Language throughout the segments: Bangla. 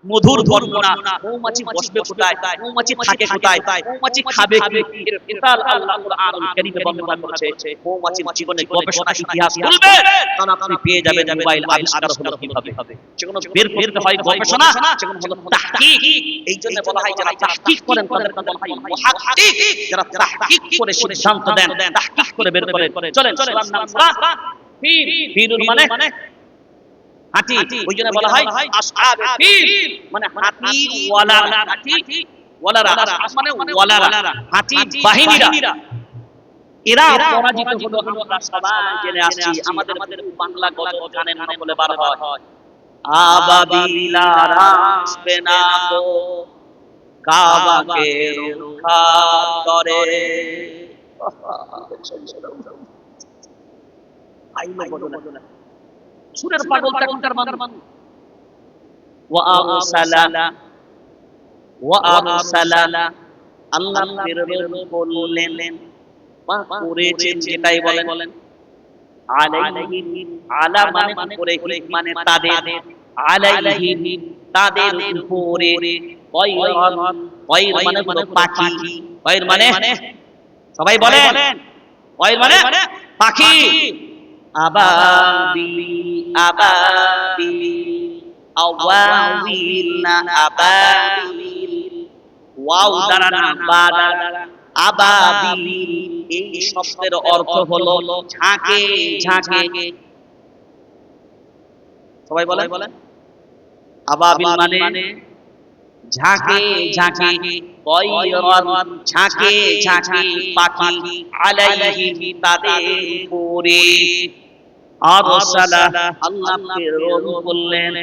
মধুর বর্ণনা, মৌমাছি বসবে কোথায়, মৌমাছি থাকে কোথায়, মৌমাছি খাবে কি, এর টোটাল আল্লাহ কুরআনুল কারীমে বর্ণনা করেছে। মৌমাছির জীবনে গবেষণা ইতিহাস বলবে, কারণ আপনি পেয়ে যাবেন মোবাইল আবিষ্কার হলো কিভাবে, সেগুলো বের করতে হয় গবেষণা, সেগুলো হলো তাহকিক। এই জন্য বলা হয় যারা তাহকিক করেন তাদেরকে বলা হয় মুহাক্কিক, যারা তাহকিক করে সিদ্ধান্ত দেন, তাহকিক করে বের করেন। চলেন সূরার নাম সূরা ফিল। ফিলুল মানে হাতি, ওই জন্য বলা হয় আসহাবে ফিল, মানে হাতি ওয়ালারা, হাতি ওয়ালারা, আসহাব মানে ওয়ালারা, হাতি বাহিনীরা। এরা পরাজিত হলো, আমরা সবাই জেনে আসছি। আমাদের বাংলা গজল জানেন না বলে বার হয়, আবাবিলারা আসবে না তো কাবাকে রক্ষা করে। আইলো গজল সুরের পাগল তখনকার মানুষ। ওয়া আরসালা আল্লাহ প্রেরণ করলেন, বা করেছেন, যেটাই বলেন। আলাইহিম, আলা মানে করে, মানে তাদের, আলাইহিম তাদের উপরে, তায়রান, তায়র মানে হলো পাখি, তায়র মানে সবাই বলেন, তায়র মানে পাখি, আবাবিল, আবাবিল, আওয়াবিল না আবাবিল, ওয়াও দ্বারা না বা দ্বারা, আবাবিল এই শব্দের অর্থ হলো ঝাঁকে ঝাঁকে। সবাই বলেন, আবাবিল মানে ঝাঁকে ঝাঁকে, তায়রান ঝাঁকে ঝাঁকে পাখি, আলাইহিম তাদের উপরে, আরসালা আল্লাহ প্রেরণ করলেন।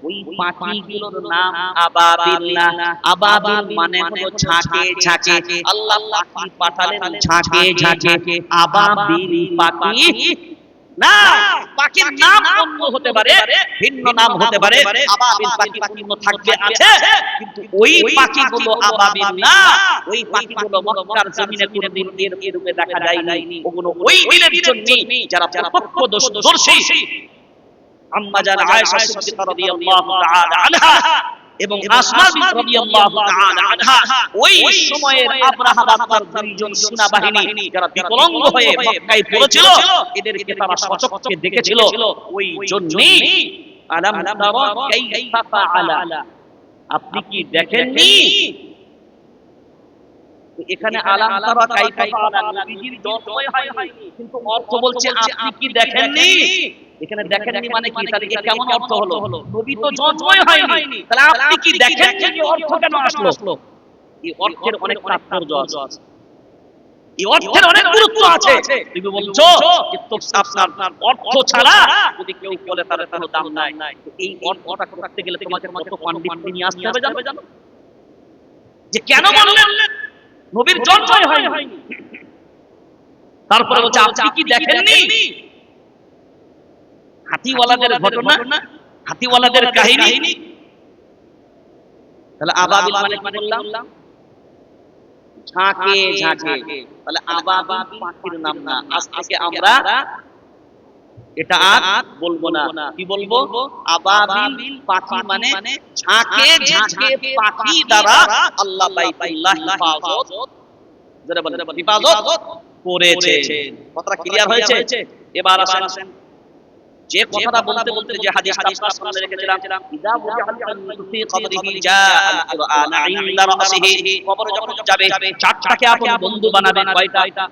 ওই পাখিগুলোর নাম আবাবিল্লাহ। আবাবিল মানে হলো ঝাঁকে ঝাঁকে, আল্লাহ পাখি পাঠালেন ঝাঁকে ঝাঁকে। আবাবিল পাখি না, পাখির নাম অন্য হতে পারে, ভিন্ন নাম হতে পারে। আবাবিল পাখি ভিন্ন থাকবে আছে, কিন্তু ওই পাখিগুলো আবাবিল না। ওই পাখিগুলো মক্কার জমিনে কোনদিন এর রূপে দেখা যায়নি। ওগুলো ওই দিনের জন্য যারা প্রত্যক্ষদর্শী আম্মা জান আয়েশা সিদ্দিকা রাদিয়াল্লাহু তাআলা আনহা এবং আসমা বিনতে রাদিয়াল্লাহু তাআলা আনহা, ওই সময়ের আবরাহা বাদশার দুইজন সেনাবাহিনী যারা বিকলাঙ্গ হয়ে মক্কায় পড়েছিল, এদেরকে তারা সচক্ষে দেখেছিল। ওই জন্যই আলাম তারা কাইফা ফাআলা, আপনি কি দেখেননি? এখানে আলাম তারা কাইফা ফাআলা নবীজির জন্মই হয়নি, কিন্তু অর্থ বলছে আপনি কি দেখেননি। এখানে দেখেননি মানে কি, তাহলে এর কেমন অর্থ হলো? নবী তো জন্মই হয়নি, তাহলে আপনি কি দেখেননি, এই অর্থ কেন আসলো? এই অর্থের অনেক তাৎপর্য আছে, এই অর্থের অনেক গুরুত্ব আছে। তুমি বলছো যে তো আপনার অর্থ ছাড়া যদি কেউ বলে তার কোনো দাম নাই, এই অর্থটা করতে গেলে তোমাকে কত পাণ্ডিত্য নিয়ে আসতে হবে জানো? যে কেন বললেন নবীর জন্মই হয়নি, তারপরে বলছে আপনি কি দেখেননি? হাতিওয়ালাদের ঘটনা, হাতিওয়ালাদের কাহিনী। তাহলে আবাবিল মানে কি বললাম? ঝাঁকে ঝাঁকে। তাহলে আবাবিল পাখির নাম না, আজ থেকে আমরা এটা আর বলবো না। কি বলবো? আবাবিল পাখি মানে ঝাঁকে ঝাঁকে পাখি দ্বারা আল্লাহ বাইতুল্লাহ হিফাজত, যারা বলে হিফাজত করেছেন। কথাটা ক্লিয়ার হয়েছে? এবার আসেন যে কথাটা বলতে বলতে যে হাদিসটা আপনার সামনে রেখেছিলাম, ইদা বুজিআল ফি কবরিহি জাআল কুরআন ইনদা রাসিহি, কবরে যখন যাবে চারটাকে আপন বন্ধু বানাবেন। কয়টা?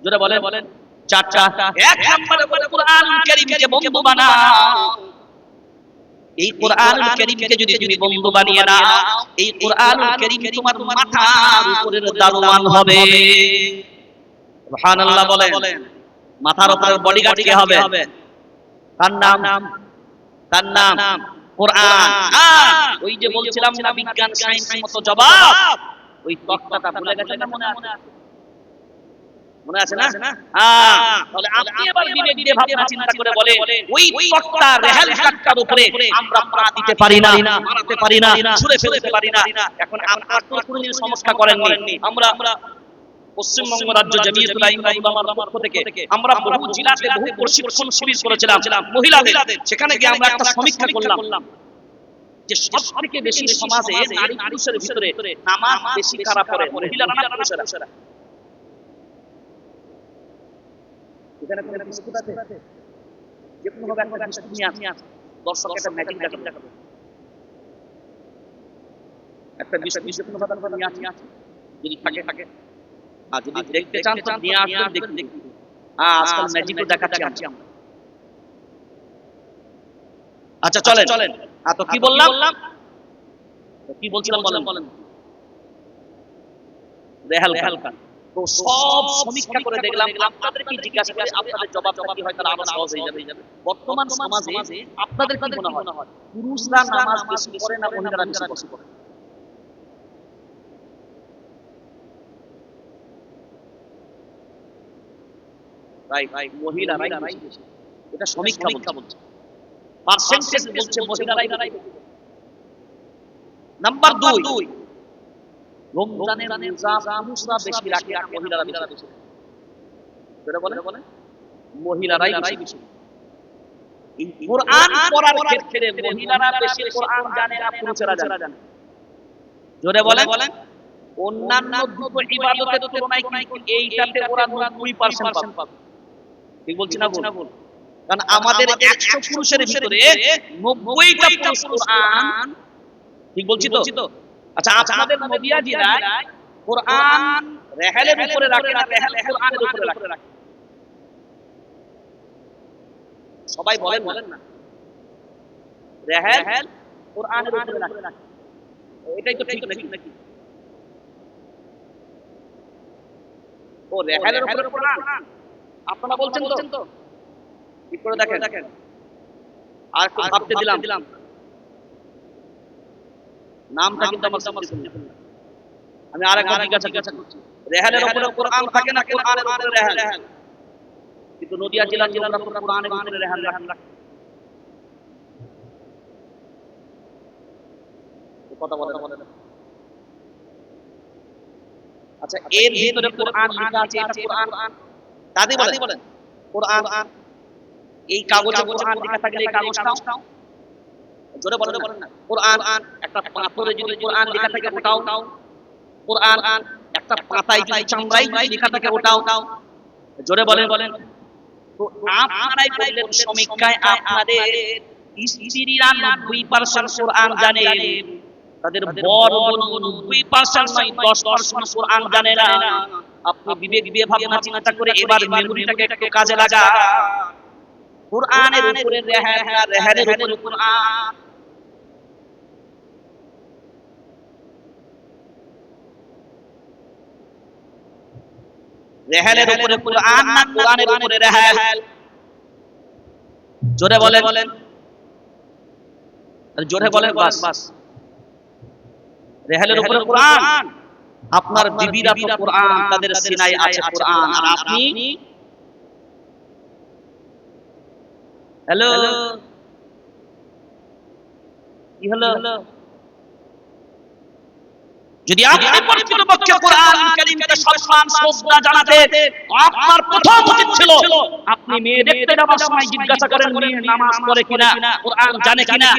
জোরে বলেন। চারটা। এক নম্বরে বলে কুরআনুল কারীমকে বন্ধু বানাও। এই কুরআনুল কারীমকে যদি তুমি বন্ধু বানিয়ে নাও, এই কুরআনুল কারীম তোমার মাথার উপরের দারওয়ান হবে। সুবহানাল্লাহ বলেন। মাথার উপরের বডিগার্ড কে হবে? তার নাম কোরআন। ওই যে বলছিলাম না বিজ্ঞান সায়েন্স মতো জবাব, ওই তক্তাটা ভুলে গেছেন না? মনে আছে না? তাহলে আপনি এবার বিবেক দিয়ে ভাবনা চিন্তা করে বলে, ওই তক্তা রেহাল তক্তার উপরে আমরা পা দিতে পারি না, মারতে পারি না, ছুঁড়ে ফেলতে পারি না। এখন আপনারা তো কোনদিন সমস্যা করেননি। আমরা পশ্চিমবঙ্গ রাজ্য জমিয়তুল আইম্মা উলামার পক্ষ থেকে আমরা বহু জেলাতে বহু প্রশিক্ষণ শিবির করেছিলাম মহিলাদের। সেখানে গিয়ে আমরা একটা সমীক্ষা করলাম যে সবথেকে বেশি সমাজে নারী পুরুষের ভিতরে নামাজ বেশি খারাপ করে মহিলারা না পুরুষেরা? এখানে কোনো বিস্কুট আছে? যে কোনো ভাবে একটা বিস্কুট নিয়ে আসে, দর্শক একটা ম্যাজিক দেখাবে, একটা বিস্কুট যে কোনো ভাবে নিয়ে আসে, যদি থাকে আর যদি দেখতে চান তো নিয়ে আসবেন, দেখুন। আজকাল ম্যাজিকও দেখাচ্ছি আমরা। আচ্ছা চলেন। তো কি বললাম, কি বলছিলাম বলেন। রেহাল তো সব সমীক্ষা করে দেখলাম, আপনাদের কি জিজ্ঞাসা করে আপনাদের জবাব কি হয় তাহলে আরো সহজ হয়ে যাবে। বর্তমান সমাজে আপনাদের কি মনে হয় পুরুষরা নামাজ বেশি পড়ে না মহিলারা বেশি পড়ে? রাইট, মহিলারাই বেশি। এটা সমীক্ষা বলছে, পার্সেন্টেজ বলছে মহিলারাই। নাম্বার 2, রমজানের রোজা পুরুষরা বেশি রাখে আর মহিলারা বেশি। যেটা বলে মহিলারাই বেশি। কোরআন পড়ার ক্ষেত্রে মহিলারা বেশি কোরআন জানে না পুরুষেরা জানে। জোরে বলেন। অন্যান্য দুটো ইবাদতের তুলনায় কিন্তু এইটাতে ওরা 90% পাবে। ঠিক বলছি না ভুল? কারণ আমাদের 100 পুরুষের ভিতরে 90টা পুরুষ কোরআন, ঠিক বলছি তো? আচ্ছা আপনাদের নবিয়াজিরা কোরআন রেহালের উপরে রাখে না রেহাল কোরআনের উপরে রাখে? সবাই বলেন না, রেহাল কোরআনের উপরে রাখে। এটাই তো ঠিক নাকি? ও রেহালের উপরে কোরআন আপনারা বলছেন তো? ঠিক করে দেখেন। আর একটু ভাবতে দিলাম, নামটা কিন্তু আমার সামনে আমি আরেকবার জিজ্ঞাসা করছি, রেহালের উপরে কোরআন থাকে না কোরআনের উপরে রেহাল? কিন্তু নদিয়া জেলা কোরআনের উপরে রেহাল রাখে। কথা বলে। আচ্ছা এর ভিতরে কোরআন লেখা আছে, এটা কোরআন দাদি বলেন কোরআন, এই কাগজে কোরআন লেখা থাকলে এই কাগজটাও জোরে বলেন না। কোরআন একটা পাথরে যদি কোরআন লেখা থাকে ওটাও কোরআন, একটা পাতায় যদি চামড়ায় লেখা থাকে ওটাও জোরে বলেন। তো আপনারাই বললেন সমীক্ষায় আপনাদের স্ত্রীরা 90% কোরআন জানে, তাদের বর 90% নয় 10% কোরআন জানে না। আপনি বিবেক দিয়ে ভাবনা চিন্তা করে এবার মেমোরিটাকে একটু কাজে লাগা। কোরআনের উপরে রেহাল না রেহালের উপরে কোরআন? রেহালের উপরে কোরআন না কোরআনের উপরে রেহাল? জোরে বলেন। জোরে বলেন বাস। রেহালের উপরে কোরআন। আপনার বিবিরা তো কোরআন, তাদের সিনায় আছে কোরআন, আর আপনি হ্যালো কি হলো? যদি আপনি প্রকৃতপক্ষে কোরআন কারীমকে সম্মান শ্রদ্ধা জানাতে, আপনার প্রথম উচিত ছিল আপনি মেয়ে দেখতে যাওয়ার সময় জিজ্ঞাসা করেন মেয়ে নামাজ পড়ে কিনা, কোরআন জানে কিনা।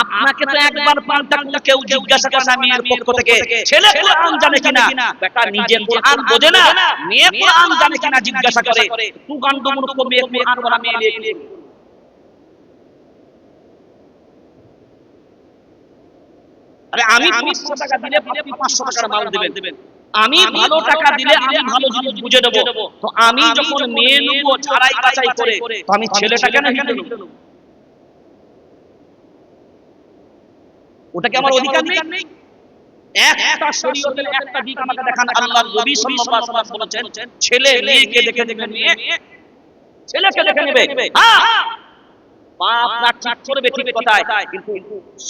আপনাকে তো একবার পাল্টা কেউ জিজ্ঞাসা করে না মেয়ের পক্ষ থেকে ছেলে কোরআন জানে কিনা। বেটা নিজে কোরআন বোঝে না, মেয়ে কোরআন জানে কিনা জিজ্ঞাসা করে। তুগান্ড মূর্খ মেয়ে কোরআন বলা মেয়ে লেখে। আরে আমি 500 টাকা দিলে আপনি 500 টাকার মাল দিবেন, আমি ভালো টাকা দিলে আমি ভালো জিনিস বুঝে দেব। তো আমি যখন মেয়ে নেব ছাড়াই বাছাই করে, তো আমি ছেলেটা কেন হিতে নেব? ওটা কি আমার অধিকার নেই? একটা শরীয়তের একটা দিক আমাকে দেখান। আল্লাহর নবী সাল্লাল্লাহু আলাইহি ওয়াসাল্লাম বলেছেন ছেলে মেয়েকে দেখে নেবে, মেয়ে ছেলেকে দেখে নেবে। হ্যাঁ বাপ না ঠিক করবে ঠিক কথায়, কিন্তু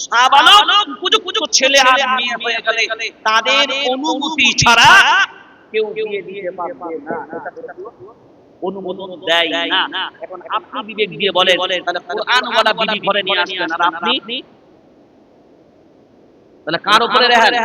সাবালক উপযুক্ত ছেলে আর মেয়ে হয়ে গেলে তাদের অনুমতি ছাড়া কেউ বিয়ে দিতে পারবে না, অনুমোদন দেয় না। এখন আপনি বিবেক দিয়ে বলেন তাহলে কোরআন ওয়ালা বিবি ঘরে নিয়ে আসবেন, আর আপনি তাহলে কার উপরে রেহাল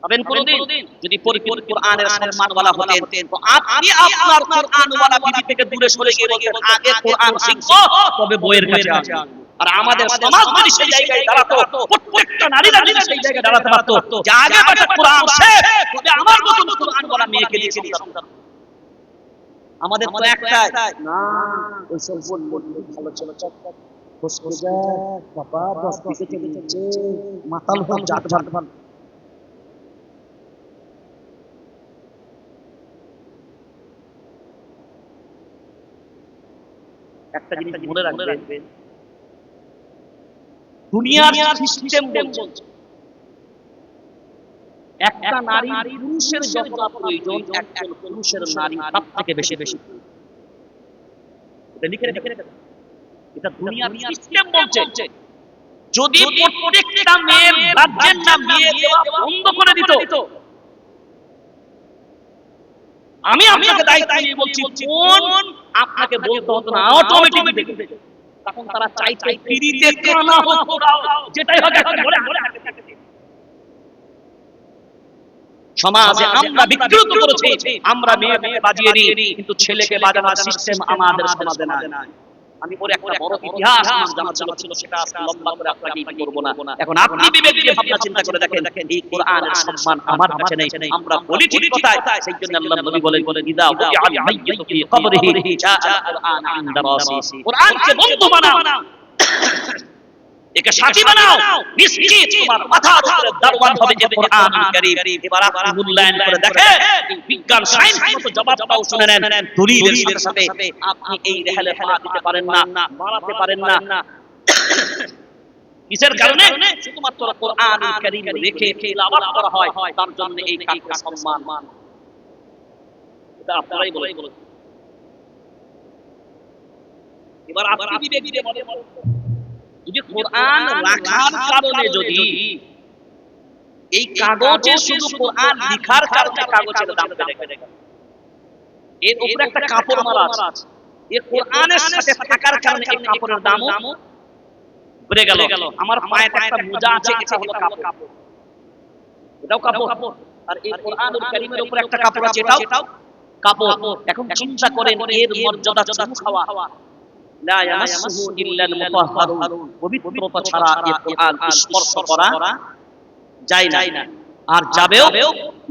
পাবেন কোনদিন? যদি পরিপূর্ণ কোরআনের সম্মান ওয়ালা হতেন, তো আপনি আপনার কোরআন ওয়ালা বিবি থেকে দূরে সরে গিয়ে বলতেন আগে কোরআন শিখো তবে বইয়ের কাছে আসবো। আর আমাদের সমাজ যদি সেই জায়গায় দাঁড়াতো, প্রত্যেকটা নারীরা যদি সেই জায়গায় দাঁড়াতে পারতো যে আগে বাটা কোরআন শেখ, তবে আমার মতন কোরআন বলা মেয়েকে দিয়ে সংসার। আমাদের তো একটাই না, ওই সব বলবো ভালো চলো চটপট খোঁজ করে যা বাবা 10 দিকে চলে যাচ্ছে মাতাল হয়ে জাত ভাত ভাত। একটা জিনিস মনে রাখবেন, দুনিয়ার সিস্টেম বলছে একটা নারী পুরুষের যতটা প্রয়োজন একজন পুরুষের নারী তার থেকে বেশি বেশি। এটা লিখে রেখে এটা দুনিয়ার সিস্টেম বলছে। যদি প্রত্যেকটা মেয়ের গার্জেন না মেয়ে দেওয়া বন্ধ করে দিত, আমি আপনাকে দায়িত্ব নিয়ে বলছি, কোন আপনাকে বলতে হতো না, অটোমেটিক দেখবে। তখন তারা চাইছে ফ্রিতে কানা হোক ওরাও, যেটাই হোক একটা বলে সমাজে আমরা বিকৃত করেছি, আমরা মেয়েকে বাজিয়ে নিই, কিন্তু ছেলেকে বাজানোর সিস্টেম আমাদের সমাজে নাই। আমি পরে একটা বড় ইতিহাস আমার জানা ছিল, সেটা লম্বা করে আপনাকে করব না। এখন আপনি বিবেক দিয়ে ভাবনা চিন্তা করে দেখেন, এই কোরআনের সম্মান আমার কাছে নেই। আমরা বলি ঠিক কথাই, সেই জন্য আল্লাহ নবী বলেন ইদা আল মাইয়িতু ফি কবরিহি জাআ কুরআন ইনদা রাসি, কোরআনকে বন্ধু বানাও, একে সাথী বানাও, নিশ্চিত তোমার মাথার উপরে দারওয়ান হবে যে কোরআনুল কারীম। এবার আপনি মূল্যায়ন করে দেখেন, বিজ্ঞান সায়েন্স মতো জবাবটাও শুনে নেন, দলিলের সাথে আপনি এই রেহালে পা দিতে পারেন না, মারাতে পারেন না। কিসের কারণে? শুধুমাত্র কোরআনুল কারীম রেখে তিলাওয়াত করা হয়, তার জন্য এই কাজটা সম্মান। এটা আপনারাই বলেন। এবার আপনি বিবেক দিয়ে বলেন, যদি কোরআন রাখার কারণে যদি এই কাগজে শুধু কোরআন লেখার কারণে কাগজের দাম বেড়ে গেল, এর উপরে একটা কাপড় মারা আছে, এই কোরআনের সাথে থাকার কারণে এই কাপড়ের দামও বেড়ে গেল। আমার পায়ে একটা মোজা আছে, এটা হলো কাপড়, এটাও কাপড়। আর এই কোরআনুল কারীমের উপরে একটা কাপড় আছে, এটাও কাপড়। এখন চিন্তা করেন এর মর্যাদা চুমু খাওয়া, লা ইয়ামাসসুহু ইল্লাল মুতাহহারুন, পবিত্রতা ছাড়া এই কোরআন স্পর্শ করা যায় না, আর যাবেও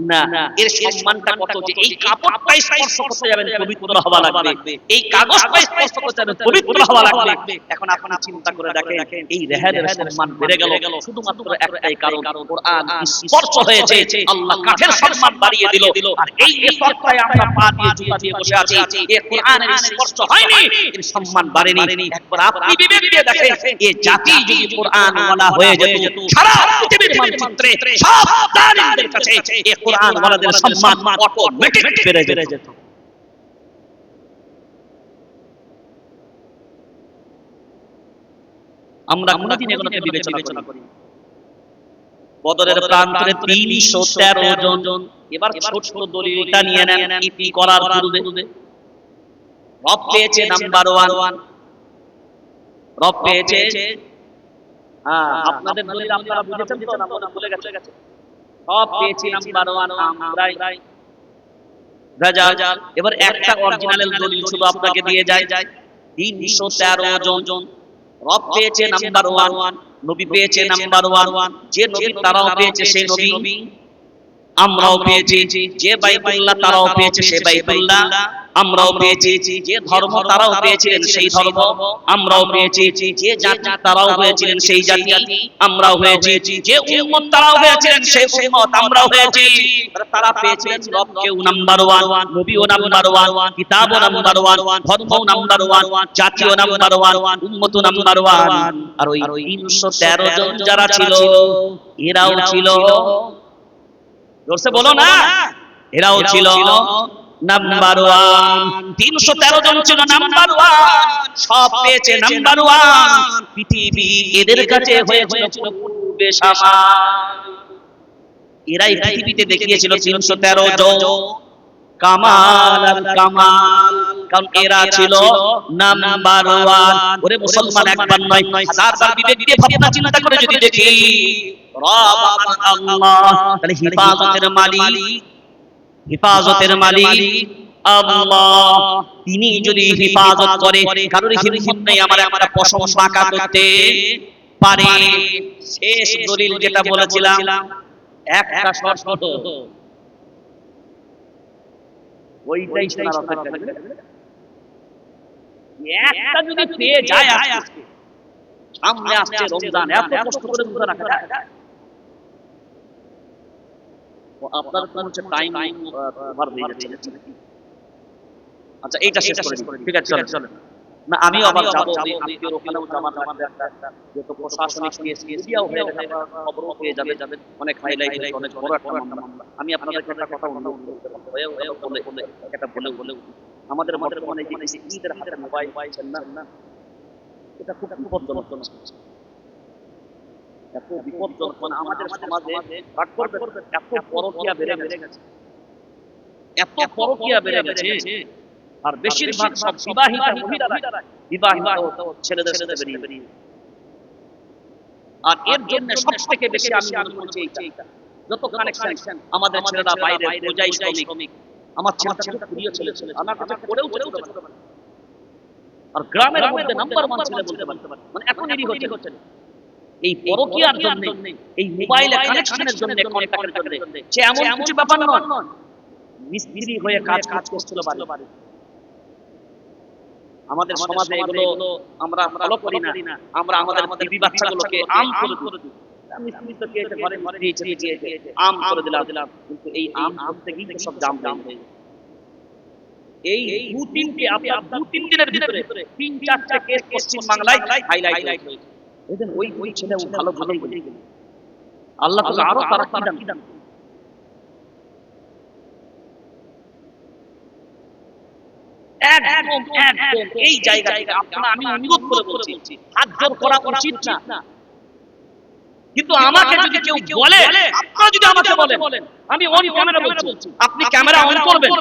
না। এর সম্মানটা কত যে এই কাপড়টাই স্পর্শ করতে যাবেন পবিত্র হওয়া লাগবে, এই কাগজটাই স্পর্শ করতে যাবেন পবিত্র হওয়া লাগবে। এখন আপনি চিন্তা করে দেখেন এই রেহানের সম্মান বেড়ে গেল শুধুমাত্র একটাই কারণ, কোরআন স্পর্শ হয়েছে, আল্লাহ কাঠের সম্মান বাড়িয়ে দিল। আর এই স্তরটায় আমরা পা দিয়ে জুতা দিয়ে বসে আছি, এই কোরআনের স্পর্শ হয়নি, এর সম্মান বাড়েনি। একবার আপনি বিবেক দিয়ে দেখেন, এই জাতি যদি কোরআন ওয়ালা হয়ে যেত, সারা পৃথিবীর মানচিত্রে সব জালিমদের কাছে এই কোরআন ওয়ালাদের সম্মান অটোমেটিক বেড়ে যেত। আমরা কোনদিন এগুলোকে বিবেচনা করি। বদরের প্রান্তরে 313 জন। এবার ছোট্ট দলিলটা নিয়ে নেন, ইতি করার পূর্বে রব পেয়েছে নাম্বার 1, রব পেয়েছে। আপনাদের দলিল আপনারা বুঝেছেন তো না বলে গেছে? সব পেয়েছি নাম্বার 1 আমরাই রাজাল। এবার একটা অরিজিনাল দলিল শুধু আপনাকে দিয়ে যায়, 313 জন। রব পেয়েছে নাম্বার 1, নবী পেয়েছে নাম্বার 1। যে নবী তারাও পেয়েছে সেই নবী আমরাও পেয়েছি, যে বাইতুল্লাহ তারাও পেয়েছে সেই বাইতুল্লাহ আমরাও পেয়েছি, যে ধর্ম তারাও পেয়েছিলেন সেই ধর্ম আমরাও পেয়েছি, যে জাতি তারাও হয়েছিলেন সেই জাতি আমরাও হয়েছি, যে উম্মত তারাও হয়েছিলেন সেই উম্মত আমরাও হয়েছি। তারা পেয়েছিলেন রবকেও নাম্বার 1, নবীও নাম্বার 1, কিতাবও নাম্বার 1, ধর্মও নাম্বার 1, জাতিও নাম্বার 1, উম্মতও নাম্বার 1। আর ওই 313 জন যারা ছিল এরাও ছিল, জোরসে বলো না, এরাও ছিল নাম্বার 1। 313 জন ছিল নাম্বার 1, সব পেয়েছে নাম্বার 1। পৃথিবী এদের কাছে হয়েছিল পূর্বে সামান, এরাই পৃথিবীতে দেখিয়েছিল 313 জন কামাল আর কামাল, কারণ এরা ছিল নাম্বার 1। ওরে মুসলমান, একবার নয় হাজারবার বিবেক দিয়ে ভাবনা চিন্তা করে যদি দেখি, রব আল্লাহ, তাহলে হিফাজতের মালিক আল্লাহ তিনি যদি হেফাজত করে, কারোর হিম্মত নেই আমার একটা পশম বাঁকা করতে পারে। শেষ দলিল যেটা বলেছিলাম, একটা শর্ত, ওইটাই শোনার অপেক্ষা করবে। একটা যদি পেয়ে যায়, আজকে সামনে আসছে রমজান, এত কষ্ট করে রোজা রাখা যায়, ও আপনার কোন টাইম ওভার হয়ে যাচ্ছে। আচ্ছা এইটা শেষ করে দিই, ঠিক আছে চলেন। না আমিও আবার যাবো, আজকের ওখানেও যাবার যত প্রশাসনিক কেস মিডিয়াও হয়ে গেছে, খবরও পেয়ে যাবে, অনেক হাইলাইট হয়েছে, অনেক বড় একটা মামলা। আমি আপনাদের একটা কথা অনুরোধ করতে পারবো, বলে এটা বলে আমাদের বর্তমানে যে ঈদের হাতে মোবাইল পাইছেন না, এটা খুব বিপজ্জনক। এত বিপজ্জনক, মানে আমাদের সমাজে ভাগ করবে, এত পরকীয়া বেড়ে গেছে, এত পরকীয়া বেড়ে গেছে। আর বেশিরভাগ সব বিবাহিত মহিলারা বিবাহিত ছেলেদের সাথে বেরিয়ে, আর এর জন্য সবথেকে বেশি আমি মনে করছি এইটা, যত কানেকশন আমাদের ছেলেরা বাইরে পূজাই শ্রমিক, আমার ছেলেটা খুব প্রিয় ছেলে, আমার কাছে পড়েও চলতে পারে, আর গ্রামের মধ্যে নাম্বার 1 ছেলে বলতে পারে, মানে এখন এরই হচ্ছে এই পরকীয়ার জন্য, এই মোবাইলে কানেকশনের জন্য, কন্টাক্টের জন্য। সে এমন কিছু ব্যাপার নয়, মিস্ত্রি হয়ে কাজ করছিল বাড়ি। আমাদের সমাজে এগুলো আমরা ফলো করি না, আমরা আমাদের বিবি বাচ্চাগুলোকে আম করে দিই। মিস্ত্রি তো খেয়েছে, ঘরে দিয়েছে, আম করে দিলাম, কিন্তু এই আম করতে গিয়ে সব জাম হয়ে যায়। এই 2-3 দিনের ভিতরে 3-4টা কেস পশ্চিম বাংলায় হাইলাইট হয়েছে। ওই ছেলে ভালো ভালোই বলে গেল, আল্লাহ তাআলা আরো তারাক্কি দান। একদম এই জায়গাটা আমি অনুরোধ করে বলছি, হাত জোর করা উচিত না, কিন্তু আমাকে যদি কেউ বলে, আপনারা যদি আমাকে বলেন, আমি অন ক্যামেরা বলছি, আপনি ক্যামেরা অন করবেন,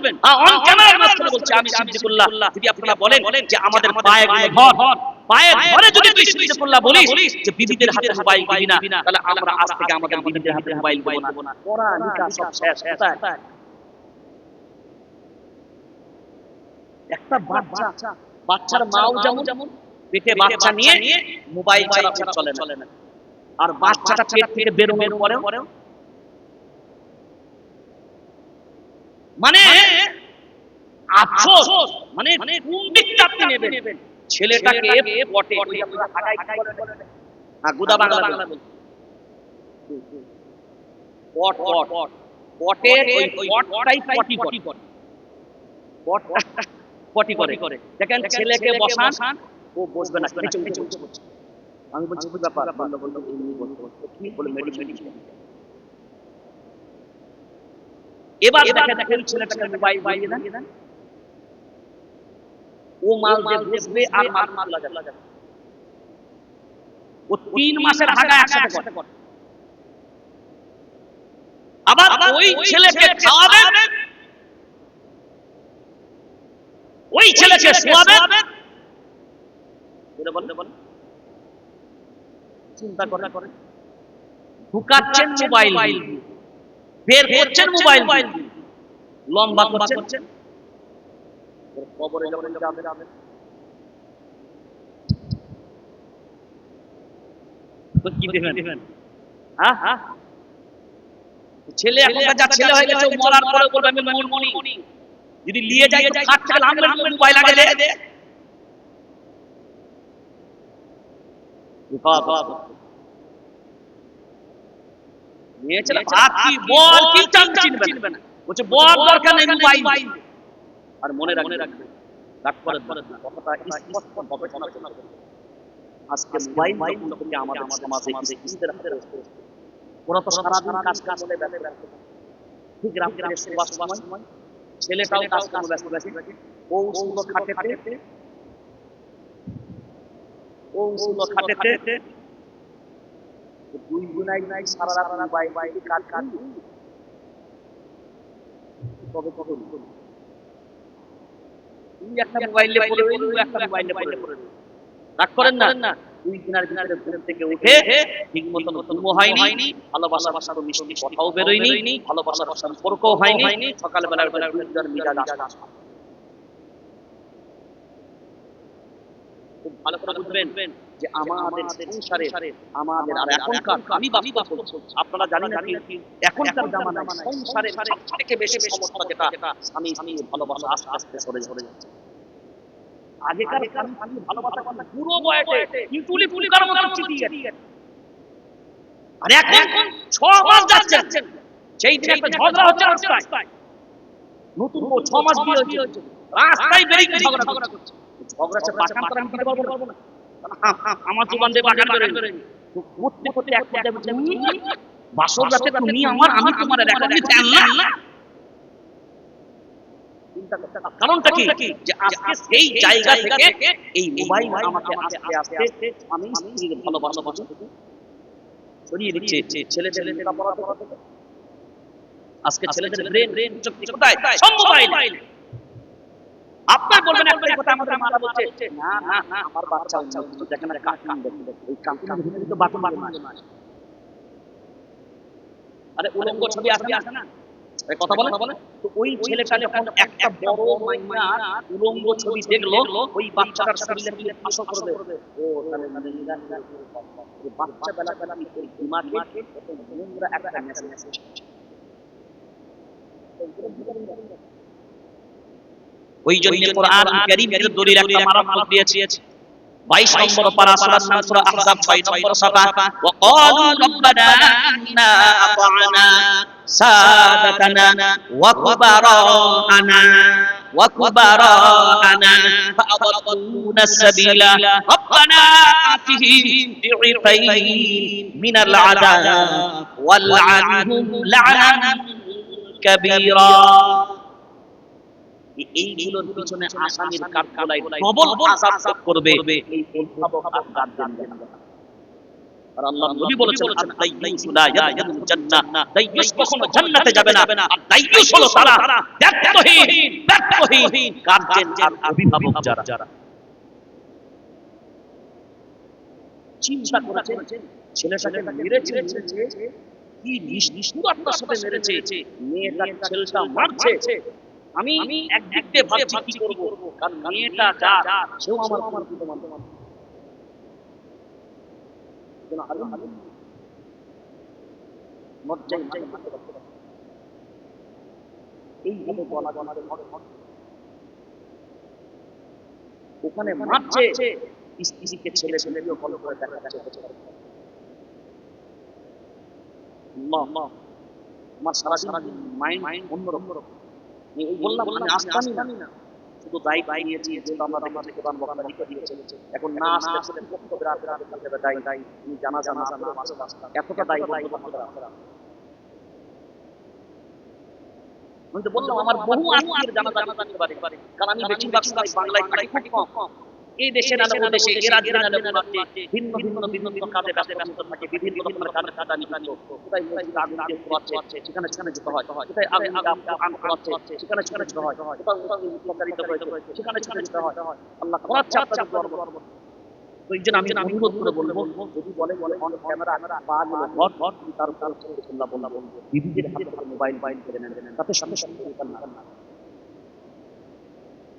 অন ক্যামেরার মাঝখানে বলছি আমি সিদ্দিকুল্লাহ, যদি আপনারা বলেন যে আমাদের পায়ে ধরে যদি তুই সিদ্দিকুল্লাহ বলিস যে বিবিদের হাতে মোবাইল দিবি না, তাহলে আমরা আজ থেকে আমাদের বিবিদের হাতে মোবাইল দেব না। পড়া লিখা সব শেষ। একটা বাচ্চার মাও যেমন পেটে বাচ্চা নিয়ে মোবাইল চালাতে চলে না, আর বাচ্চাটা পেট থেকে বেরোনোর পরেও মানে আফসোস, মানে কোন দিকটা আপনি নেবেন ছেলেটাকে পটে, ওই আমরা হাগাই কি বলে, গুদা বাংলা বলছি, পটে ওই পটটাই পটি করে। দেখেন ছেলেকে বসান, ও বসবে না, নিচে বসছে। আমি বলছি কি ব্যাপার, বললো এমনি বসতে কি বলে মেডিসিন। এবার দেখেন ছেলেটাকে মোবাইল দিয়ে দেন, ও মাল যে বসবে আর মাল লাগাবে, ও 3 মাসের হাগা একসাথে করে। আবার ওই ছেলেকে খাওয়াবেন, ওই ছেলেকে শোয়াবেন, বলে চিন্তা করে ঢুকাচ্ছেন মোবাইল, বের করছেন মোবাইল, লম্বা করছেন, কবরে যখন যাবে তো কি দেবেন? ছেলে এখনকার যা ছেলে হয়ে গেছে, মরার পরে বলবে আমি মনি, যদি নিয়ে যাই তো খাট থেকে লাঙ্গল মোবাইল আগে দে। নিয়েছিল কি বল, কি চিনবে না, বলছে বল দরকার নেই মোবাইল। আর মনে রাখবে রাগ করে কথাটা স্পষ্ট গবেষণা করবে। আজকে মোবাইল যখন আমাদের সমাজে কিসের হাতে রয়েছে, ওরা তো সারাদিন কাজ করে ব্যস্ত, ঠিক রাত্রে শোবার সময় ছেলেটাও কাজ করে ব্যস্ত, ও সুন্দর খাটেতে দুই গুনাই সারা রাত মোবাইল কাজ তবে তুই একটা মোবাইলে পড়ে রইলি, একটা মোবাইলে পড়ে রাগ করেন না। 2 দিনের ভিতরে ঘুম থেকে উঠে ঠিক মতন ঘুমও হয়নি, ভালোবাসার সাথে মিষ্টি কথাও বেরোয়নি, ভালোবাসার সম্পর্কও হয়নি, সকালবেলার মিজাজ আসে। খুব ভালো করে বুঝবেন যে আমাদের সংসারে আমাদের আর এখনকার আমি বাস্তব বলছি, আপনারা জানেন কি এখনকার জামানায় সংসারে সবথেকে বেশি সমস্যা যেটা স্বামী স্ত্রীর ভালোবাসা আস্তে আস্তে সরে যাচ্ছে। আগেকার স্বামী স্ত্রীর ভালোবাসা কিন্তু পুরো বয়সে ইউটুলি ফুলকার মতো চিঠিয়ে, আর এখন 6 মাস যাচ্ছেন সেই দিন একটা ঝগড়া হচ্ছে রাস্তায়, নতুন বউ 6 মাস বিয়ে হয়েছে, রাস্তায় বেরিয়ে ঝগড়া করছে। ঝগড়াটা বাঁচান করে আমি দিতে পারবো না, আমার জবান দিয়ে বাঁচান করে করতে করতে এক পর্যায়ে বলছে বাসর রাতে তুমি আমার আমি তোমার এখন আমি জানলাম না। কারণটা কি যে আজকে সেই জায়গা থেকে এই মোবাইল আমাকে আস্তে আস্তে আমি স্ত্রীর ভালোবাসা সরিয়ে দিচ্ছে। ছেলেদের লেখাপড়া থেকে আজকে ছেলেদের ব্রেন শক্তি কোথায়? সব মোবাইল। আপনার বলবেন একটা কথা, আমাদের মারা বলছে না না না আমার বাচ্চা উন্নত দেখেন না কার্টুন দেখে, ওই কার্টুনের ভিতরে তো বাটন মারে। আরে উলঙ্গ ছবি আসে না, এই কথা বলে তো ওই ছেলেটা যখন একটা বড় মাইয়া উলঙ্গ ছবি দেখলো, ওই বাচ্চাটার শরীরে কি আসর করবে? ও তাহলে বাচ্চা বেলা ওই দিমাগে নোংরা একটা মেসেজ। ওই জন্য কোরআন কারীমের দলিল একটা মারাত্মক দিয়েছে। 22 নম্বর পারা সূরার নাম সূরা আহজাব 6 নম্বর সাফা, ওয়া ক্বালু রাব্বানা ইন্না আতা'না সাদাতানা ওয়া কুবারা'ানা ফাআদাল্লুনা সাবিলা রাব্বানা আতিহিম বি'ইফাইন মিনাল আযাব ওয়াল'আনহুম লা'নান কাবীরা। এইগুলোর পিছনে আসামির কাঠগড়ায় ডবল আযাব করবে এই অভিভাবক আর গার্জিয়ান। আর আল্লাহর নবী বলেছেন আদ-দাইয়ুস লা ইয়াদখুলুল জান্নাহ, দাইয়ুস কখনো জান্নাতে যাবে না। আর দাইয়ুস হলো তারা ব্যর্থহীন গার্জিয়ান আর অভিভাবক যারা। চিন্তা করেছেন ছেলেটাকে মেরেছে, কি নিষ্ঠুরতার সাথে মেরেছে, মেয়েটাকে ছেলেটা মারছে। আমি একদিক দিয়ে ভাবছি কি করব, কারণ মেয়েটা যা সেও আমার পরিচিত মানুষ। এইভাবে ওখানে মারছে, স্ত্রীকে ছেলে ছেলেও ফলো করে দেখাচ্ছে। আমার সারাদিন মাইন্ড অন্যরকম। বললাম আসতামই না, শুধু দায়ী নিয়েছি যে আমরা থেকে বান বকা লিখে দিয়েছে। এখন না আসলে বক্তব্য দায়ী তুমি জানা এতটা দায়ী আমি তো বললাম আমার বহু আত্মীয়ের জানা জানতে পারে, কারণ আমি বেশিরভাগ সময় বাংলায় থাকি খুব কম। এই দেশে না লোক দেশে এরা ভিন্ন কাজে ব্যস্ত থাকে, বিভিন্ন রকমের কাজে কাজা নিকাজ, কোথায় আগুন দিয়ে পোড়াচ্ছে সেখানে যেতে হয়, কোথায় আগুন পোড়াচ্ছে সেখানে যেতে হয়, কোথাও প্রচারিত হয়েছে সেখানে যেতে হয়। আল্লাহ করাচ্ছে আপনাদের গর্ব। তো এই জন্য আমি অনুরোধ করে বলবো, যদি বলে অন ক্যামেরা পা গেলে ঘর তার উপর আল্লাহ বলবো বিবিদের হাতে মোবাইল করে নেন, তাতে সাথে না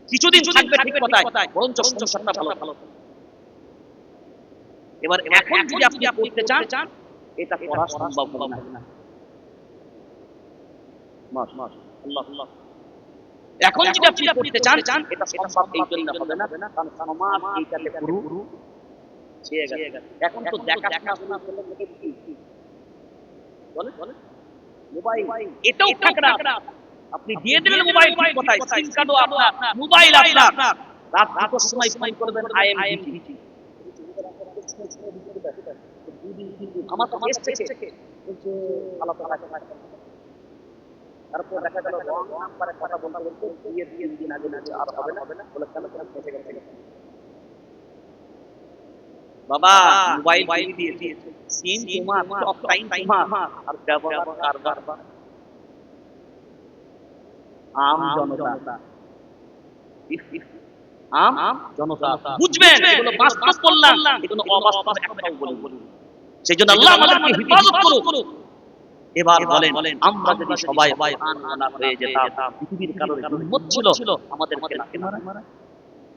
কিছুদিন থাকবে ঠিক কথায়, বরঞ্চ সংসারটা ভালো। এবার এখন যদি আপনি করতে চান এটা করা সম্ভব হবে না। আল্লাহ এখন যদি আপনি করতে চান এটা সম্ভব এই জন্য হবে না, কারণ সমাজ এইটাতে পুরো ছেয়ে গেছে। এখন তো দেখা শোনা করলে কি বলে মোবাইল এটাও থাকরা আপনি দিয়ে দিলেন মোবাইল ঠিক কথায়, সিম কার্ডও আপনার, মোবাইল আপনার, রাত 2টার সময় ফোন করবেন IMDT আমার তো এসছে বলছে আলাদা তারপর দেখা গেল রং নাম্বারে কথা বলতে দিয়ে 3 দিন আগে আর হবে না বলে কেন ফেসে গেছে। বাবা মোবাইল দিয়েছে, সিম তোমার, টক টাইম তোমার, আর ব্যবহার কারবার আম জনতা বুঝবেন। এগুলো বাস্তব বললাম, এগুলো অবাস্তব একটাও বলি। সেজন্য আল্লাহ আমাদেরকে হেফাজত করুন। এবার বলেন আমরা যদি সবাই কোরআন মানা হয়ে যেতাম, পৃথিবীর কারণে উম্মত ছিল আমাদেরকে লাথি মারা,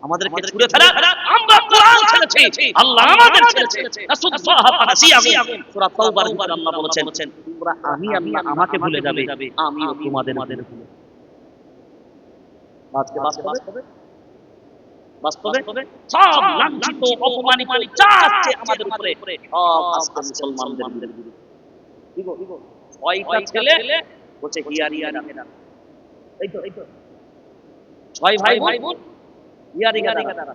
আমাদেরকে ছুঁড়ে ফেলা, আমরা কোরআন ছেড়েছি, আল্লাহ আমাদের ছেড়েছে। রাসূলুল্লাহ ফানাসিয়াহুম, সূরা তাওবার ভিতরে আল্লাহ বলেছেন, তোমরা আমি আল্লাহ আমাকে ভুলে যাবে, আমিও তোমাদের ভুলে যাব। আজকে বাস্তবে বাস্তবে সব লাঞ্ছিত অপমানিত যা আছে আমাদের উপরে, সব আজকে মুসলমানদের বিরুদ্ধে। দিব ছয়টা ছেলে বলছে হিয়ারি গাদা, এই তো ছয় ভাই বোন হিয়ারি গাদা।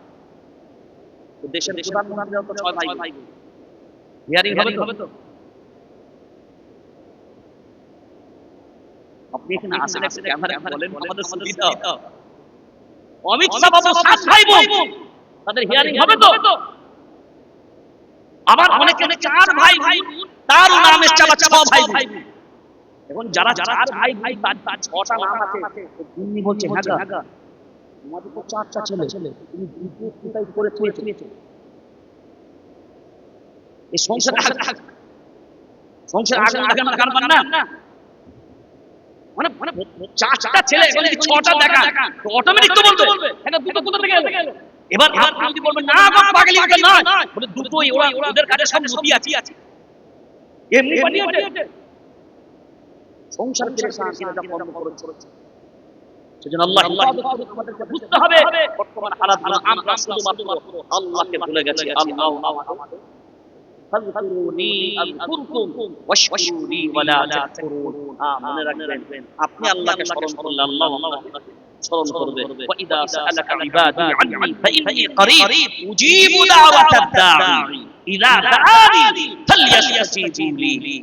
তো দেশের প্রধানমন্ত্রীরাও তো ছয় ভাই বোন, হিয়ারি হবে তো। আপনি এখানে আসেন, একটা ক্যামেরা বলেন আমাদের সুবিধা। অমিত শাহ বাবু সাত ভাই বোন, তাদের হিয়ারিং হবে তো। আবার অনেকে চার ভাই বোন, তার নাম এসছে আবার ছয় ভাই বোন। এখন যারা চার ভাই ভাই তার ছটা নাম আছে, তিনি বলছে হ্যাঁ গা, তোমাদের তো চারটা ছেলে, তুমি দুটো কোথায় করে থুয়েছো? এই সংসার আগে না কারবার না, মানে চারটা ছেলে যদি ছটা দেখা তো অটোমেটিক তো বলবে এটা দুটো কোথা থেকে এলো। এবার আপনি যদি বলবেন না গো পাগলি এটা নয়, বলে দুটোই, ওদের কাছে সব নবী আছে, এমনি বানিয়েছে। সংসার ছেড়ে সাথীরা কর্ম করেছে। সেজন্য আল্লাহ আমাদেরকে বুঝতে হবে বর্তমান হালাত গুলো, আমরা শুধুমাত্র আল্লাহকে ভুলে গেছি। আল্লাহ আমাদের ফাযকুরুনি আযকুরকুম ওয়াশকুরুনি ওয়ালা তাকফুরুন। মনে রাখবেন, আপনি আল্লাহকে স্মরণ করলে আল্লাহ আপনাকে স্মরণ করবে। ওয়া ইযা সাআলাকা ইবাদি আন্নী ফাইন্নী করিব উজিবু দাওয়াতাদ দাঈ ইযা দাআনি ফালইস্তাজিবু লি।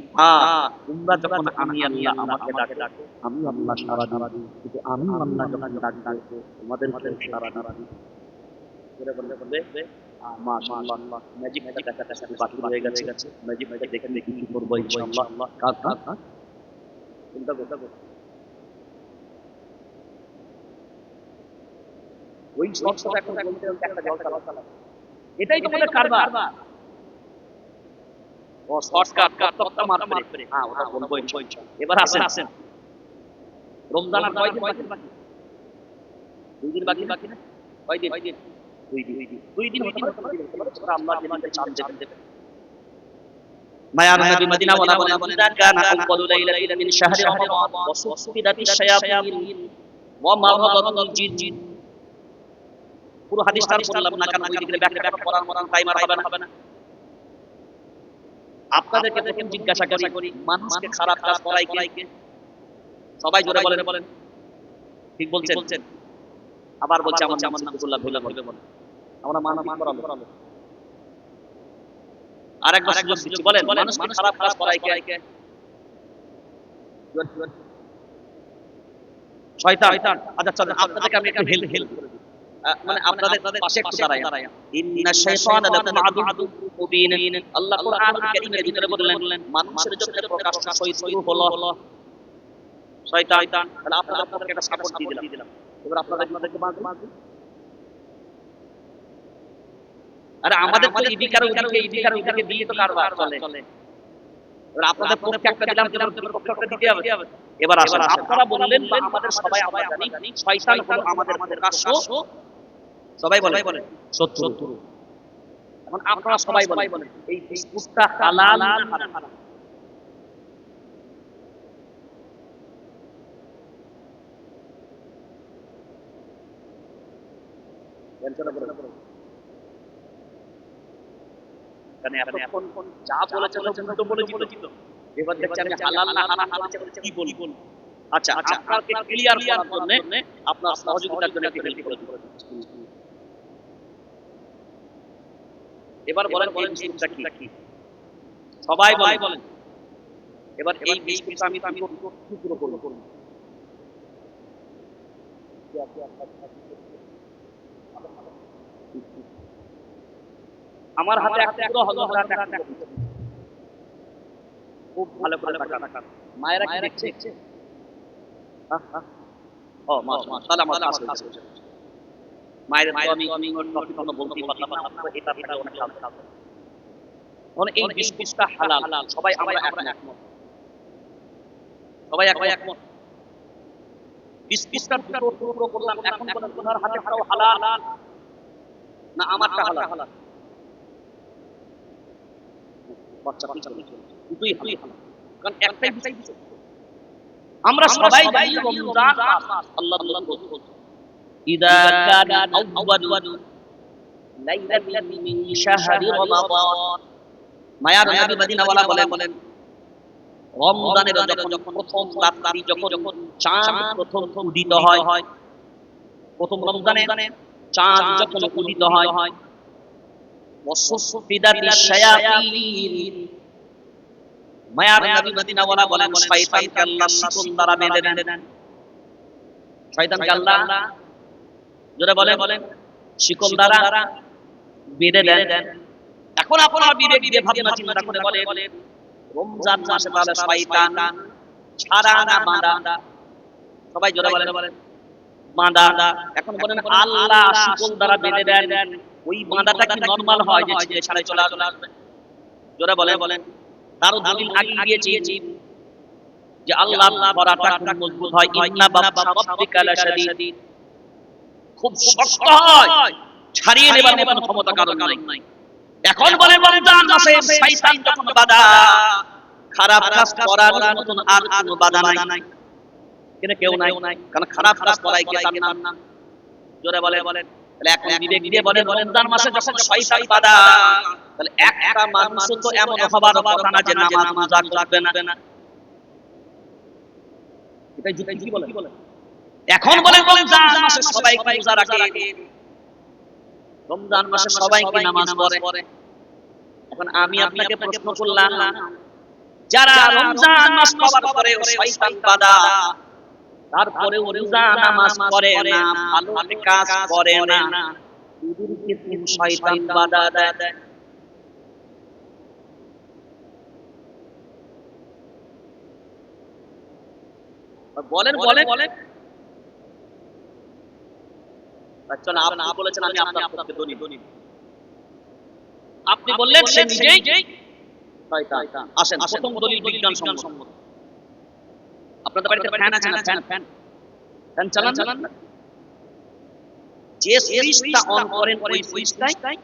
তোমরা যখন আমি আল্লাহ আমাকে ডাকো, আমি আল্লাহ সাড়া দিই, কিন্তু আমি আল্লাহ যখন ডাকবো তোমাদেরকে সাড়া দিই। বলে মাশাআল্লাহ, ম্যাজিকটা দেখাটা শুরু বাকি হয়ে গেছে। ম্যাজিকটা দেখে কি করব ইনশাআল্লাহ। কাজ চিন্তা করতে ওই শর্টটা এখন বলতে একটা জল চালা, এটাই তোমাদের কারবার। ও শর্টকাট কাটটা মারবে, হ্যাঁ ওটা বলবো ইনশাআল্লাহ। এবার আসেন, রমজান আর কয়দিন বাকি? 2 দিন বাকি না? কয়দিন? 2 দিন হতে পারে, আল্লাহ যেদিনকে চান দেবেন। মায়ার নবী মদিনা ওয়ালা বলেন, কানা আউয়ালু লাইলাতিন মিন শাহরি রমাদান ওয়া সুফিদাতিশ শায়াতিন ওয়া মারাদাতুল জিন। পুরো হাদিসটা বললাম না, কারণ ওই দিকে ব্যাখ্যা করার টাইম আর হবে না। আপনাদেরকে প্রথম জিজ্ঞাসা করি, মানুষকে খারাপ কাজ করায় কে? সবাই জোরে বলেন, ঠিক বলছেন? আবার বলছে আমার নাম আব্দুল্লাহ ভুলে বলেন, আমরা মানবিক করাবো। আরেকবার সুযোগ দিচ্ছি, বলেন মানুষকে খারাপ কাজ করায় কে? শয়তান। আচ্ছা চলেন আপনাদেরকে আমি একটু হেল্প করে দিই, মানে আপনাদের পাশে একটু দাঁড়াই। ইন্না শাইতানা লাকুম আদুউম মুবিন। আল্লাহ কোরআনুল কারীমের ভিতরে বললেন মানুষের জন্য প্রকাশ্য শত্রু হলো শয়তান। তাহলে আপনাদেরকে একটা সাপোর্ট দিয়ে দিলাম। এবার আপনাদেরকে মারবো। আরে আমাদের তো ইদিকার ওদিকে দিয়ে তো কারবার চলে। এবার আপনাদের পক্ষে একটা দিলাম, পক্ষে একটা দিতে হবে। এবার আসেন, আপনারা বললেন আমাদের সবাই আমরা জানি শয়তান হলো আমাদের প্রকাশ্য, সবাই বলে শত্রু। এখন আপনারা সবাই বলেন এই ফেসবুকটা হালাল না হারাম? এতক্ষণ যা বলেছে উল্টো বলেছি তো, এবার দেখছি আমি হালাল না হারাম বলেছি, কি বলি? আচ্ছা আপনাকে ক্লিয়ার করার জন্য আপনার সহযোগিতার জন্য একটু হেল্প করে দিচ্ছি। এবার বলেন বিস্কুটটা কি? সবাই বলেন। এবার এই বিস্কুটটা আমি টুকরো করব। আমার হাতে একটা টুকরো হলো, খুব ভালো করে টাকা মায়েরা কি দেখছে? ও মাশাআল্লাহ, আমার কাছে মায়ের তো আমি টপিক কোনো বলতেই পারলাম না, আপনারা এটা অনেক ভালো। মানে এই বিস্কুটটা হালাল, সবাই আমরা একমত। সবাই একমত। বিস্কুটটা টুকরো করলাম, এখন বলেন ওনার হাতে খাও হালাল না আমারটা হালাল? বাচ্চা দুটোই হালাল, কারণ একটাই বিষয়। আমরা সবাই জানি রমজান মাস আল্লাহ বলছেন ইদা কানা আউয়ালু লাইলাতিন মিন শাহরি রমাদান। মায়ার নবী মদিনাওয়ালা বলেন রমজানের যখন প্রথম রাত্রি যখন চাঁদ প্রথম উদিত হয়, প্রথম রমজানে চাঁদ যখন উদিত হয়, ওয়াসফিদাতিশ শায়াতিন, মায়ার নবী মদিনাওয়ালা বলেন শয়তানকে আল্লাহ শিকল দ্বারা বেঁধে দেন। শয়তানকে আল্লাহ জোরে বলেন শিকল দ্বারা বেঁধে দেন। এখন আপনারা বিবেক দিয়ে ভাবনা চিন্তা করে বলেন রমজান মাসে তাহলে শয়তান ছাড়া না বাঁধা? সবাই জোরে বলেন বাঁধা। এখন বলেন আল্লাহ শিকল দ্বারা বেঁধে দেন, ওই বাঁধাটা কি নরমাল হয় যে ছেড়ে ছাড়ে চলে আসবে? জোরে বলেন। তারও দলিল আগে দিয়েছি যে আল্লাহ করাটা খুব মজবুত হয়, ইন্না বাতশা রাব্বিকা লাশাদীদ, খুব শক্ত হয়, ছাড়িয়ে নেবার মতো ক্ষমতা কারণ নাই। এখন বলেন রমজান মাসে শয়তান যখন বাধা, খারাপ কাজ করার মতন আর কোনো বাধা নাই, কিন্তু কেউ নাই, কারণ খারাপ কাজ করাই কি তার নাম? জোরে বলেন। তাহলে এখন বিবেক দিয়ে বলেন রমজান মাসে যখন শয়তান বাধা, তাহলে একটা মানুষ তো এমন হবার কথা না যে নামাজ রোজা করবে না। এটাই যুক্তি কি বলে? এখন বলেন রমজান মাসে সবাই রোজা রাখে, রমজান মাসে সবাই কি নামাজ পড়ে? এখন আমি আপনাকে প্রশ্ন করলাম, যারা রমজান মাস পাওয়ার পরে শয়তান বাধা, তারপরে রোজা নামাজ পড়ে না, ভালো কাজ করে না, এদেরকে কোন শয়তান বাধা দেয়? বলেন। চল আপনি বলেছেন আমি আপনাকে দলিল, আপনি বললেন সে নিজেই শয়তান। আসেন প্রথম দলিল বিজ্ঞান সম্মত। আপনাদের বাড়িতে ফ্যান আছে না? ফ্যান চালান না? যে সুইচটা অন করেন ওই সুইচটাই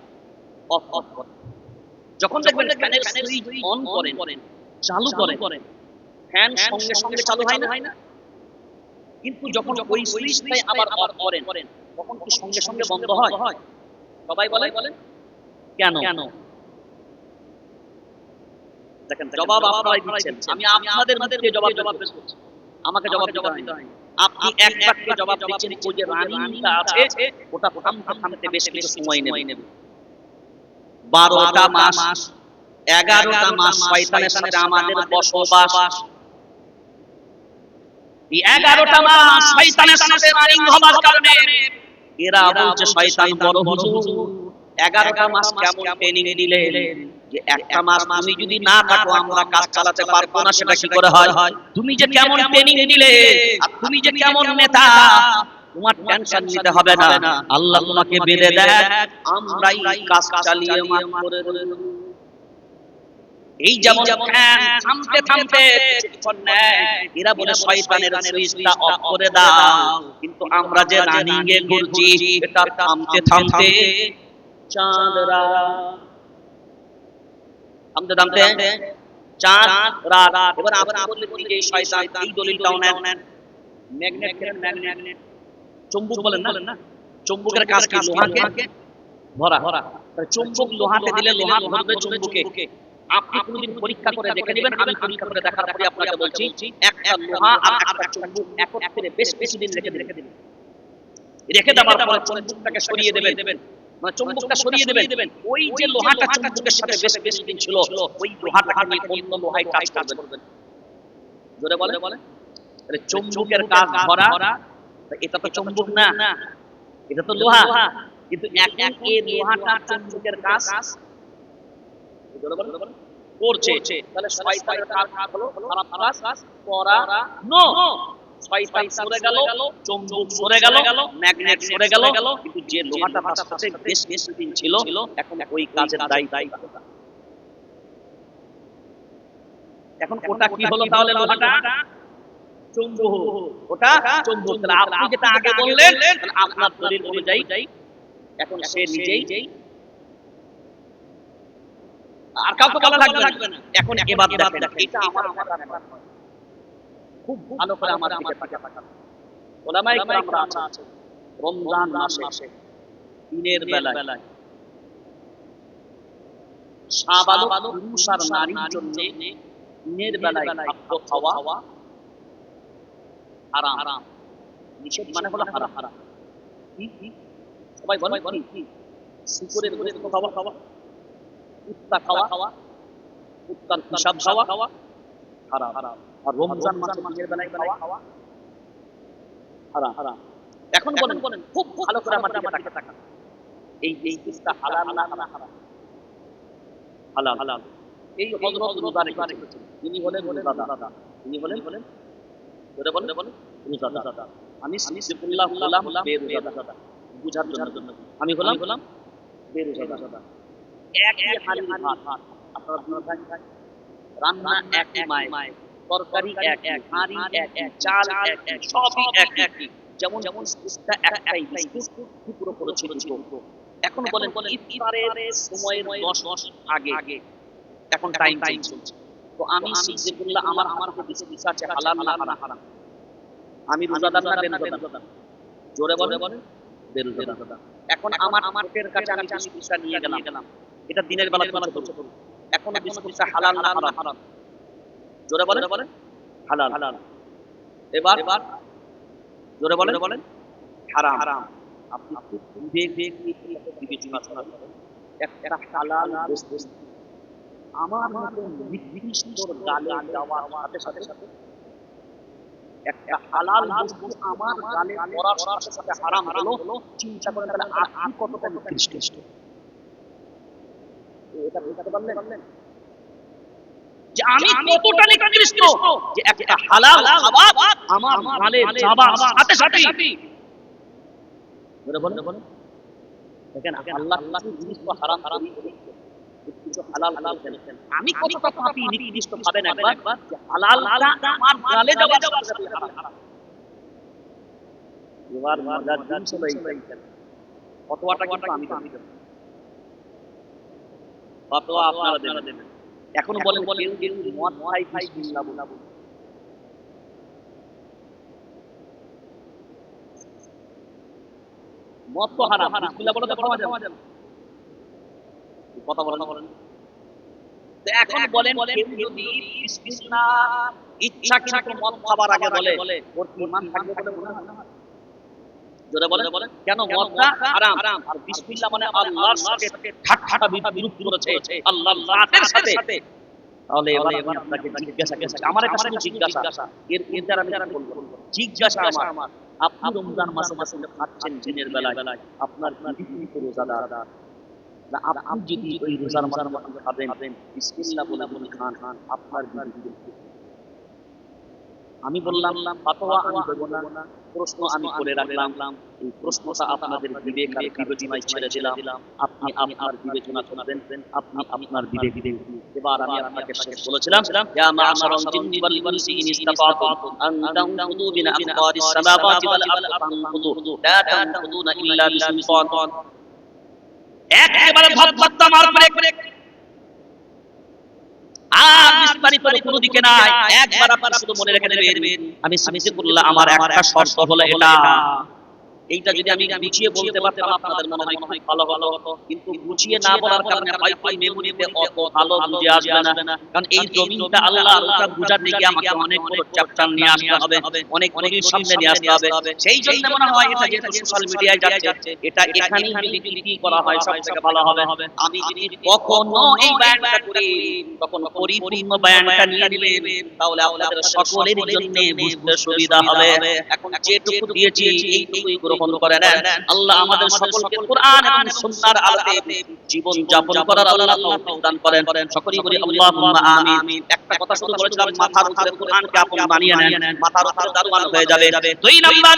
অফ করেন। যখন দেখবেন ফ্যানের সুইচ অন করেন, চালু করেন, ফ্যান সঙ্গে সঙ্গে চালু হয় না? কিন্তু যখন ওই সুইচটাই আবার অফ করেন তখন কি সঙ্গে সঙ্গে বন্ধ হয়? সবাই বলেন কেন? দেখেন জবাব আপনারাই দিচ্ছেন, আমি আপনাদের মধ্যে জবাব পেশ করছি, আমাকে জবাব দিতে হয়। আপনি এক বাক্যে জবাব দিচ্ছেন, ওই যে রানিংটা আছে ওটা থামতে বেশ কিছু সময় নেবে। 12টা মাস 11টা মাস শয়তানের সাথে আমাদের বসবাস, এই 11টা মাস শয়তানের সাথে রানিং হওয়ার কারণে এরা বলছে শয়তান বড় হুজুর 11টা মাস কেমন ট্রেনিং দিলেন যে একটা মাস তুমি যদি না কাটো আমরা কাজ চালাতে পারবো না, সেটা কি করে হয়? তুমি যে কেমন ট্রেনিং দিলে, আর তুমি যে কেমন নেতা, তোমার টেনশন নিতে হবে না, আল্লাহ তোমাকে বেঁধে দেয়, আমরাই কাজ চালিয়ে মাফ করে দেব। এই যেমন থামতে কিছুক্ষণ নেয়, এরা বলে শয়তানের সুইচটা অফ করে দাও, কিন্তু আমরা যে রানিং এ ঘুরছি এটা থামতে চাঁদ রাত। এবার আবার বললেন যে শয়তান, এই দলিলটাও নেন। ম্যাগনেট চুম্বক বলেন না? চুম্বকের কাজ কি? লোহাকে ধরা। চুম্বক লোহাতে দিলে লোহা ধরবে চুম্বকে। আপনি কোনদিন পরীক্ষা করে দেখে নেবেন, আমি পরীক্ষা করে দেখার পরে আপনাকে বলছি একটা লোহা আর একটা চুম্বক একত্রে বেশ কিছুদিন রেখে দেওয়ার পর চুম্বকটাকে সরিয়ে দেবেন, মানে চুম্বকটা সরিয়ে দেবেন, ওই যে লোহাটা চুম্বকের সাথে বেশ কিছুদিন ছিল ওই লোহাটাকে নিয়ে অন্য লোহায় টাচ করবেন। জোরে বলে তাহলে চুম্বকের কাজ ধরা, এটা তো চুম্বক না, এটা তো লোহা, কিন্তু এখন এই লোহাটা চুম্বকের কাজ করছে। তাহলে শয়তানের কাজ হলো খারাপ কাজ করানো। শয়তান সরে গেল, চুম্বক সরে গেল, ম্যাগনেট সরে গেল, কিন্তু যে লোহাটা তার সাথে বেশ কিছুদিন ছিল এখন ওই কাজের দায়ী। এখন ওটা কি হলো তাহলে? লোহাটা চুম্বক, ওটা চুম্বক। তাহলে আপনি যেটা আগে বললেন আপনার দলিল অনুযায়ী এখন সে নিজেই আর কাউকে বলা লাগবে না। এখন এবার দেখেন এটা আমার খুব ভালো করে আমার দিকে তাকান। ওলামায়ে কেরামরা আছে রমজান মাসে দিনের বেলায় শাবালক পুরুষ আর নারীর জন্য দিনের বেলায় খাদ্য খাওয়া হারাম। নিষেধ মানে হলো হারাম। কি সবাই বলে কি শুকরের গোশত খাওয়া, কুত্তা খাওয়া, কুত্তার পেশাব খাওয়া হারাম। আর রমজান মাসে দিনের বেলায় খাওয়া হারাম। এখন বলেন খুব ভালো করে আমার দিকে তাকান, এই জিনিসটা হালাল না হারাম? হালাল। এই হযরত রোজা রেখেছেন, তিনি হলেন রোজাদার। তিনি হলেন বলেন রোজাদার। আমি সিদ্দিকুল্লাহ হলাম বেরোজাদার। বুঝার জন্য আমি হলাম বেরোজাদার। একই হাড়ির ভাত, আপনারা দুই ভাই, রান্না একই মায়, তরকারি একই, হাঁড়ি একই, চাল একই, সবই একই। যেমন একটা একটাই বিস্কুট টুকরো করেছিল। এখন বলেন ইফতারের সময়ের 10 আগে, এখন টাইম চলছে, তো আমি সিদ্দিকুল্লাহ আমার বিস্কুট আছে হালাল না হারাম? আমি রোজাদার না বেরোজাদার? জোরে বলেন বেরোজাদার। এখন আমার পেটের কাছে আমি বিস্কুটটা নিয়ে গেলাম, এটা দিনের বেলা চলছে, এখন বিস্কুটটা হালাল না হারাম? জোরে বলেন হালাল। এবার জোরে বলেন হারাম। আপনি বিবেচনা করেন, একটা হালাল বস্তু আমার মতো নির্দিষ্ট গালে দেওয়ার সাথে একটা হালাল বস্তু আমার গালে পড়ার সাথে হারাম হলো, চিন্তা করেন তাহলে আপনি কতটা নিকৃষ্ট। এটা বুঝতে পারলেন যে আমি কতটা নিকৃষ্ট, যে একটা হালাল খাবার আমার গালে যাবার সাথে বলেন দেখেন আল্লাহ জিনিস তো হারাম কিছু হালাল করেছেন। আমি কতটা পাপী নিকৃষ্ট ভাবেন একবার, যে হালালটা আমার গালে যাবার সাথে হারাম। এবার মজার জিনিস হলো এইটা, ফতোয়াটা কিন্তু আমি দেব, ফতোয়া আপনারা দেবেন। এখন বলেন কেউ মদ খাই বিসমিল্লাহ বলুন, মদ তো হারাম, বিসমিল্লাহ বলে তো খাওয়া যাবে, কথা বলেন। তো এখন বলেন কেউ যদি বিসমিল্লাহ ইচ্ছাকৃত মদ খাবার আগে বলে, ওর ঈমান থাকবে বলে মনে হয়? জোরে বলেন কেন? মদটা হারাম, আর বিসমিল্লাহ মানে আল্লাহর সাথে ঠাট্টা বিদ্রুপ করেছে, আল্লাহর জাতের সাথে। তাহলে এবার আপনাকে জিজ্ঞাসা করছি, আমার একটা শুধু জিজ্ঞাসা, এর দ্বারা আমি বলবো, জিজ্ঞাসা আমার, আপনি রমজান মাসে খাচ্ছেন দিনের বেলায়, আপনার কি রোজাদার না? আপনি যদি ওই রোজার মাসে খাবেন বিসমিল্লাহ বলে খান, আপনার আমি বললাম ফতোয়া আমি দেব না, প্রশ্ন আমি করে রাখলাম। এই প্রশ্নটা আপনাদের বিবেক আর বিবেচনায় ছেড়ে দিলাম, আপনি আপনার বিবেচনা করবেন, আপনি আপনার বিবেক দিবেন। এবার আমি আপনাকে শেষ বলেছিলাম, ইয়া মা'শারাল জিন্নি ওয়াল ইনসি ইন ইসতাতা'তুম আন তানফুযু মিন আকতারিস সামাওয়াতি ওয়াল আরদি ফানফুযু লা তানফুযুনা ইল্লা বিসুলতান। একেবারে ধপধপ মার ব্রেক, আর বিস্তারিত কোনো দিকে নাই। একবার আপনারা শুধু মনে রেখে নেবেন, আমি সিদ্দিকুল্লাহ আমার একটা শর্ত হলো এইটা যদি আমি গুছিয়ে বলতে পারতাম আপনাদের মনে হয় খুব ভালো হতো, কিন্তু গুছিয়ে না বলার কারণে হয়তো মেমোরিতে অত ভালো বুঝে আসবে না। কারণ এই জমিনটা আল্লাহর বুঝাতে গিয়ে আমাকে অনেক বড় চ্যাপ্টার নিয়ে আসতে হবে, অনেক অনেক সামনে নিয়ে আসতে হবে। সেই জন্য মনে হয় এটা যেটা সোশ্যাল মিডিয়ায় যাচ্ছে, এটা এখানেই যদি ক্লিক করা হয় সবথেকে ভালো হবে। আমি যদি কখনো এই বায়ানটা করি, তখন পরিপূর্ণ বায়ানটা নিয়ে নেবেন, তাহলে আপনাদের সকলের জন্য বুঝতে সুবিধা হবে। এখন যেটুকু দিয়েছি এইটুকুই গ্রহণ করে নেন। আল্লাহ আমাদের সকলকে কোরআন এবং সুন্নাহর আলোকে জীবন যাপন করার আল্লাহ তৌফিক দান করেন। সকলেই বলি আল্লাহুম্মা আমিন। একটা কথা শুধু বলেছিলাম, মাথার উপরে কোরআনকে আপনি বানিয়ে নেন, মাথার উপরে দারওয়ান হয়ে যাবে। দুই নাম্বার,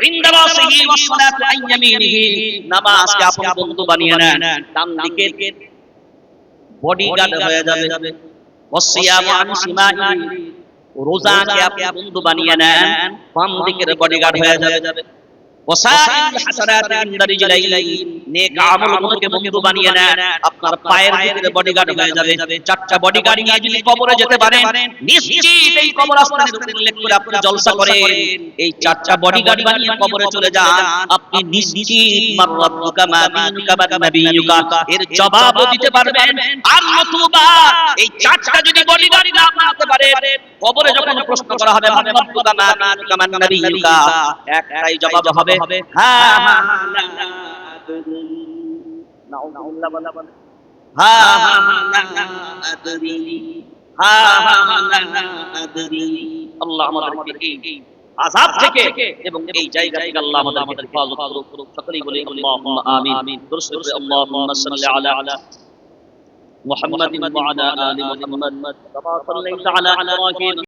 ইনদারাসিহি ওয়াস সালাতু আন ইয়ামিনিহি, নামাজকে আপন বন্ধু বানিয়ে নেন, ডান দিকে বডিগার্ড হয়ে যাবে। ওয়াস সিয়ামু আন শিমাইহি, রোজাকে আপনি বন্ধু বানিয়ে নেন, বাম দিকের বডিগার্ড হয়ে যাবে। ওয়াসাইল হাসানাত ইনদা রিজলাইহি, নেক আমলগুলোকে বন্ধু বানিয়ে নেন, আপনার পায়ের ভিতরে বডিগার্ড হয়ে যাবে। চারটা বডিগার্ড নিয়ে যদি কবরে যেতে পারেন, নিশ্চিত এই কবরস্থানের উপর উল্লেখ করে আপনি জলসা করেন, এই চারটা বডিগার্ড বানিয়ে কবরে চলে যান, আপনি নিশ্চিত মার রাব্বুকা মা দিনুকা মা নাবিয়ুকা এর জবাবও দিতে পারবেন। আর নতুবা এই চারটা যদি বডিগার্ড না বানাতে পারেন, কবরে যখন প্রশ্ন করা হবে মান রাব্বুকা মা দিনুকা মা নাবিয়ুকা, একটাই জবাব হবে হা হা লা আদরি। নাউযুবিল্লাহ বলা বলে হা হা লা আদরি, হা হা লা আদরি। আল্লাহ আমাদেরকে এই আযাব থেকে এবং এই জায়গা থেকে আল্লাহ আমাদেরকে হেফাজত করুক। সকলেই বলি আল্লাহুম্মা আমিন। দুরূদ পড়ে আল্লাহুম্মা সাল্লি আলা মুহাম্মাদিন ওয়া আলা আলি মুহাম্মাদ কামা সাল্লাইতা আলা ইব্রাহিম